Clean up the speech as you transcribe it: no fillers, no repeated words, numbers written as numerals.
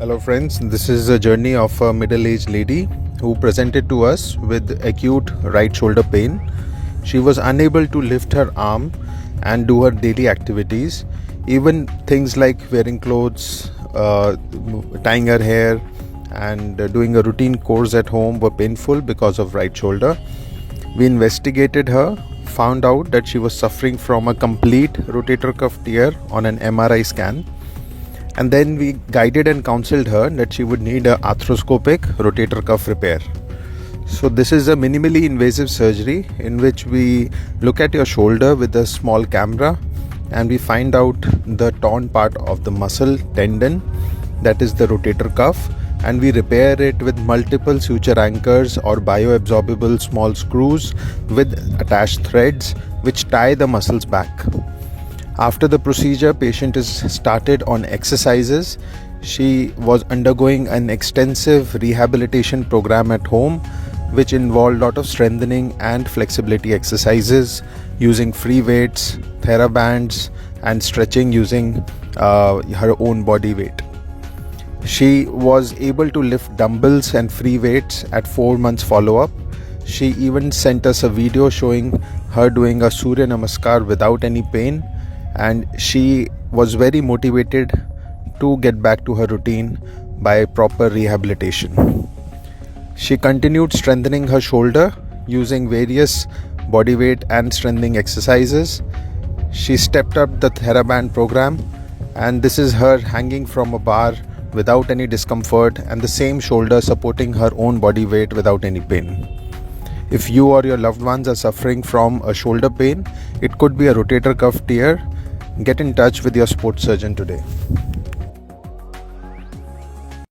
Hello friends, this is a journey of a middle-aged lady who presented to us with acute right shoulder pain. She was unable to lift her arm and do her daily activities. Even things like wearing clothes, tying her hair and doing a routine course at home were painful because of right shoulder. We investigated her, found out that she was suffering from a complete rotator cuff tear on an MRI scan. And then we guided and counseled her that she would need a arthroscopic rotator cuff repair. So this is a minimally invasive surgery in which we look at your shoulder with a small camera and we find out the torn part of the muscle tendon, that is the rotator cuff, and we repair it with multiple suture anchors or bioabsorbable small screws with attached threads which tie the muscles back. After the procedure, patient is started on exercises. She was undergoing an extensive rehabilitation program at home which involved a lot of strengthening and flexibility exercises using free weights, TheraBands and stretching using her own body weight. She was able to lift dumbbells and free weights at 4 months follow-up. She even sent us a video showing her doing a Surya Namaskar without any pain, and she was very motivated to get back to her routine by proper rehabilitation. She continued strengthening her shoulder using various bodyweight and strengthening exercises. She stepped up the TheraBand program, and this is her hanging from a bar without any discomfort and the same shoulder supporting her own body weight without any pain. If you or your loved ones are suffering from a shoulder pain, it could be a rotator cuff tear, get in touch with your sports surgeon today.